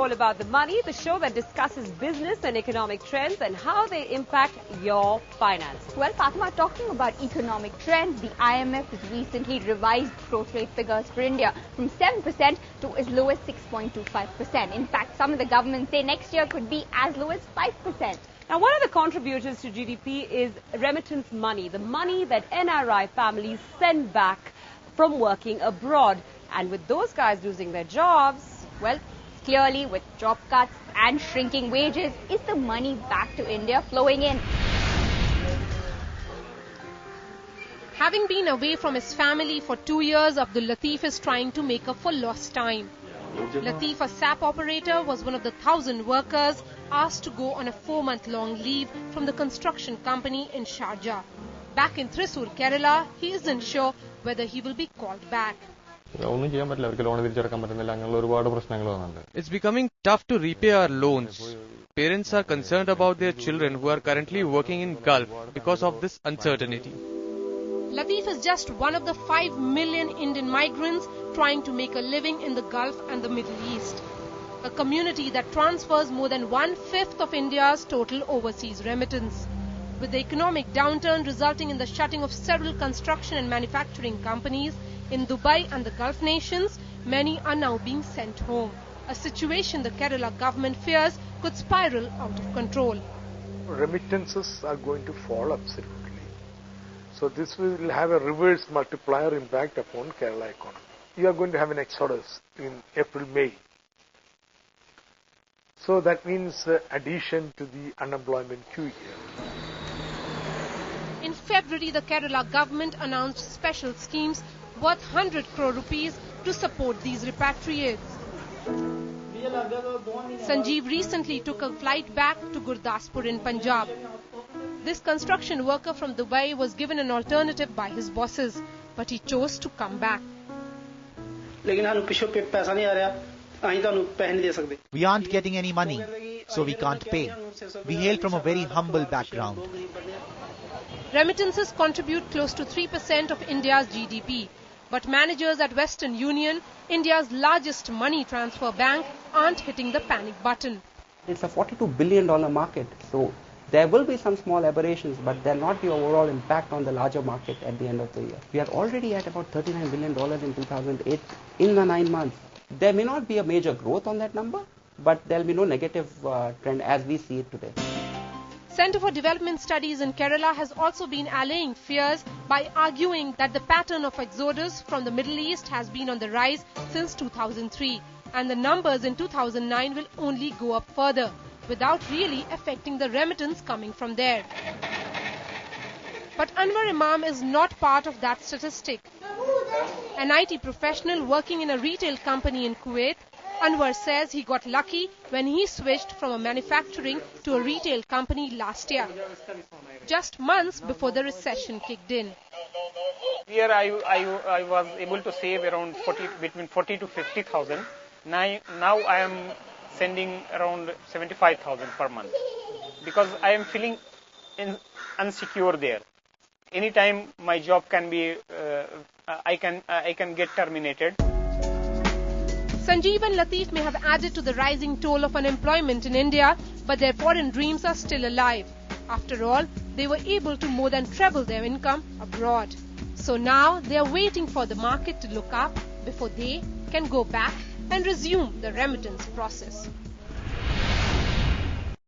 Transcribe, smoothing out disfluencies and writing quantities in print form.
all about the money, the show that discusses business and economic trends and how they impact your finance. Well, Fatima, talking about economic trends, the IMF has recently revised growth rate figures for India from 7% to as low as 6.25%. In fact, some of the governments say next year could be as low as 5%. Now, one of the contributors to GDP is remittance money, the money that NRI families send back from working abroad. And with those guys losing their jobs, well, clearly with job cuts and shrinking wages, is the money back to India flowing in? Having been away from his family for 2 years, Abdul Latif is trying to make up for lost time. Latif, a SAP operator, was one of the 1,000 workers asked to go on a 4-month-long leave from the construction company in Sharjah. Back in Thrissur, Kerala, he isn't sure whether he will be called back. It's becoming tough to repay our loans. Parents are concerned about their children who are currently working in Gulf because of this uncertainty. Latif is just one of the 5 million Indian migrants trying to make a living in the Gulf and the Middle East, a community that transfers more than 1/5 of India's total overseas remittance. With the economic downturn resulting in the shutting of several construction and manufacturing companies in Dubai and the Gulf nations, many are now being sent home, a situation the Kerala government fears could spiral out of control. Remittances are going to fall absolutely. So this will have a reverse multiplier impact upon Kerala economy. You are going to have an exodus in April, May. So that means addition to the unemployment queue here. In February, the Kerala government announced special schemes worth 100 crore rupees to support these repatriates. Sanjeev recently took a flight back to Gurdaspur in Punjab. This construction worker from Dubai was given an alternative by his bosses, but he chose to come back. We aren't getting any money, so we can't pay. We hail from a very humble background. Remittances contribute close to 3% of India's GDP. But managers at Western Union, India's largest money transfer bank, aren't hitting the panic button. It's a $42 billion market, so there will be some small aberrations, but there will not be overall impact on the larger market at the end of the year. We are already at about $39 billion in 2008 in the 9 months. There may not be a major growth on that number, but there will be no negative trend as we see it today. Centre for Development Studies in Kerala has also been allaying fears by arguing that the pattern of exodus from the Middle East has been on the rise since 2003, and the numbers in 2009 will only go up further, without really affecting the remittance coming from there. But Anwar Imam is not part of that statistic. An IT professional working in a retail company in Kuwait, Anwar says he got lucky when he switched from a manufacturing to a retail company last year, just months before the recession kicked in. Here I was able to save around between 40 to 50,000. Now I am sending around 75,000 per month because I am feeling unsecure there. Anytime my job can be, I can get terminated. Sanjeev and Latif may have added to the rising toll of unemployment in India, but their foreign dreams are still alive. After all, they were able to more than treble their income abroad. So now they are waiting for the market to look up before they can go back and resume the remittance process.